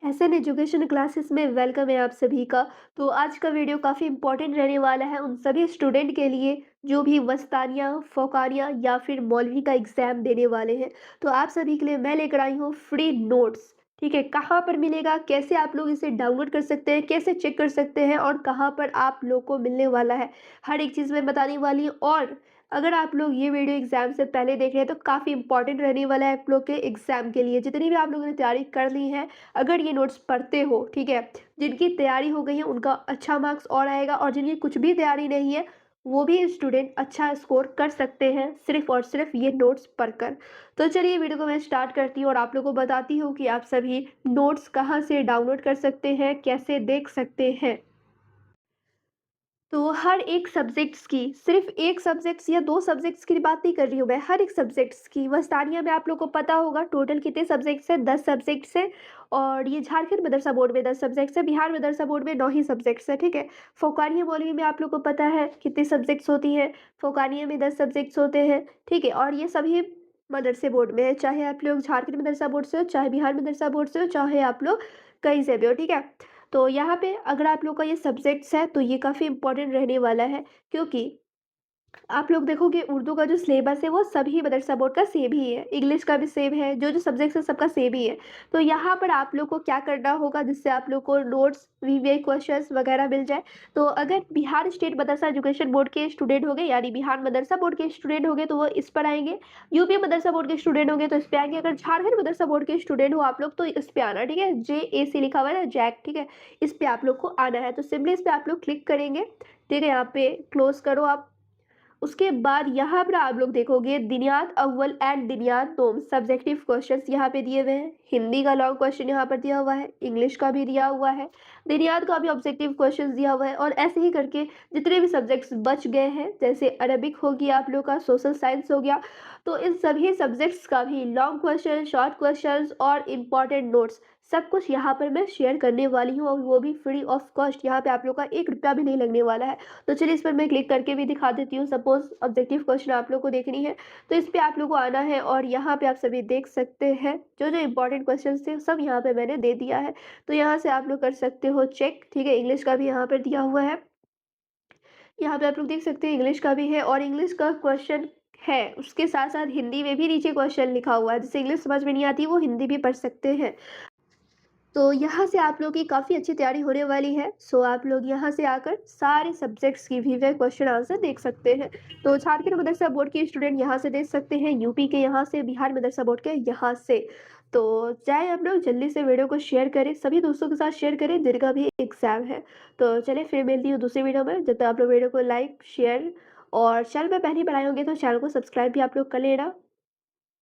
SN education classes में welcome है आप सभी का। तो आज का वीडियो काफ़ी इम्पोर्टेंट रहने वाला है उन सभी स्टूडेंट के लिए जो भी वस्तानिया, फ़ौकानिया या फिर मौलवी का एग्ज़ाम देने वाले हैं। तो आप सभी के लिए मैं लेकर आई हूँ फ्री नोट्स। ठीक है, कहाँ पर मिलेगा, कैसे आप लोग इसे डाउनलोड कर सकते हैं, कैसे चेक कर सकते हैं और कहाँ पर आप लोग को मिलने वाला है, हर एक चीज़ मैं बताने वाली हूँ। और अगर आप लोग ये वीडियो एग्ज़ाम से पहले देख रहे हैं तो काफ़ी इंपॉर्टेंट रहने वाला है आप लोग के एग्ज़ाम के लिए। जितनी भी आप लोगों ने तैयारी कर ली है, अगर ये नोट्स पढ़ते हो, ठीक है, जिनकी तैयारी हो गई है उनका अच्छा मार्क्स और आएगा और जिनकी कुछ भी तैयारी नहीं है, वो भी स्टूडेंट अच्छा स्कोर कर सकते हैं सिर्फ़ और सिर्फ़ ये नोट्स पढ़कर। तो चलिए वीडियो को मैं स्टार्ट करती हूँ और आप लोगों को बताती हूँ कि आप सभी नोट्स कहाँ से डाउनलोड कर सकते हैं, कैसे देख सकते हैं। तो हर एक सब्जेक्ट्स की सिर्फ़ 1 सब्जेक्ट्स या 2 सब्जेक्ट्स की बात नहीं कर रही हूँ मैं, हर एक सब्जेक्ट्स की वस्तानिया में आप लोग को पता होगा टोटल कितने सब्जेक्ट्स हैं, 10 सब्जेक्ट्स हैं। और ये झारखंड मदरसा बोर्ड में 10 सब्जेक्ट्स हैं, बिहार मदरसा बोर्ड में 9 ही सब्जेक्ट्स हैं, ठीक है। फ़ौकानिया मौलवी में आप लोग को पता है कितने सब्जेक्ट्स होती हैं, फ़ौकानिया में 10 सब्जेक्ट्स होते हैं, ठीक है। और ये सभी मदरसे बोर्ड में है, चाहे आप लोग झारखंड मदरसा बोर्ड से हो, चाहे बिहार मदरसा बोर्ड से हो, चाहे आप लोग कहीं से भी हो, ठीक है। तो यहाँ पे अगर आप लोग का ये सब्जेक्ट्स है तो ये काफ़ी इम्पोर्टेंट रहने वाला है, क्योंकि आप लोग देखोगे उर्दू का जो सिलेबस है वो सभी मदरसा बोर्ड का सेम ही है, इंग्लिश का भी सेम है, जो सब्जेक्ट्स है सबका सेम ही है। तो यहाँ पर आप लोग को क्या करना होगा जिससे आप लोग को नोट्स, वीवीआई क्वेश्चंस वगैरह मिल जाए। तो अगर बिहार स्टेट मदरसा एजुकेशन बोर्ड के स्टूडेंट हो गए, यानी बिहार मदरसा बोर्ड के स्टूडेंट हो गए तो वो इस पर आएँगे, यूपी मदरसा बोर्ड के स्टूडेंट हो गए तो इस पे आएँगे, अगर झारखंड मदरसा बोर्ड के स्टूडेंट हो आप लोग तो इस पे आना, ठीक है? जेएसी लिखा हुआ है ना, जैक, ठीक है? इस पे आप लोग को आना है, तो सिंपली इस पे आप लोग क्लिक करेंगे, ठीक है? यहाँ पे क्लोज़ करो आप। उसके बाद यहाँ पर आप लोग देखोगे दिनियात अव्वल एंड दिनियात दोम सब्जेक्टिव क्वेश्चंस यहाँ पे दिए हुए हैं। हिंदी का लॉन्ग क्वेश्चन यहाँ पर दिया हुआ है, इंग्लिश का भी दिया हुआ है, दिनियात का भी ऑब्जेक्टिव क्वेश्चंस दिया हुआ है। और ऐसे ही करके जितने भी सब्जेक्ट्स बच गए हैं, जैसे अरबिक हो गया आप लोग का, सोशल साइंस हो गया, तो इन सभी सब्जेक्ट्स का भी लॉन्ग क्वेश्चन, शॉर्ट क्वेश्चंस और इम्पॉर्टेंट नोट्स सब कुछ यहाँ पर मैं शेयर करने वाली हूँ और वो भी फ्री ऑफ कॉस्ट। यहाँ पे आप लोग का 1 रुपया भी नहीं लगने वाला है। तो चलिए इस पर मैं क्लिक करके भी दिखा देती हूँ। सपोज़ ऑब्जेक्टिव क्वेश्चन आप लोग को देखनी है, तो इस पे आप लोग को आना है और यहाँ पे आप सभी देख सकते हैं, जो-जो इम्पोर्टेंट क्वेश्चंस थे सब यहाँ पे मैंने दे दिया है। तो यहाँ से आप लोग कर सकते हो चेक, ठीक है? इंग्लिश का भी यहाँ पर दिया हुआ है। यहाँ पे आप लोग देख सकते हैं इंग्लिश का भी है और इंग्लिश का क्वेश्चन है, उसके साथ-साथ हिंदी में भी नीचे क्वेश्चन लिखा हुआ है, जिसे इंग्लिश समझ में नहीं आती वो हिंदी भी पढ़ सकते हैं। तो यहाँ से आप लोग की काफ़ी अच्छी तैयारी होने वाली है। सो आप लोग यहाँ से आकर सारे सब्जेक्ट्स की भी वे क्वेश्चन आंसर देख सकते हैं। तो झारखंड मदरसा बोर्ड के स्टूडेंट यहाँ से देख सकते हैं, यूपी के यहाँ से, बिहार मदरसा बोर्ड के यहाँ से। तो चाहे आप लोग जल्दी से वीडियो को शेयर करें, सभी दोस्तों के साथ शेयर करें, जिनका भी एग्ज़ाम है। तो चलिए फिर मिलती हूँ दूसरी वीडियो में, जब तक आप लोग वीडियो को लाइक, शेयर और चैनल पे पहली बार आए होंगे तो चैनल को सब्सक्राइब भी आप लोग कर लेना।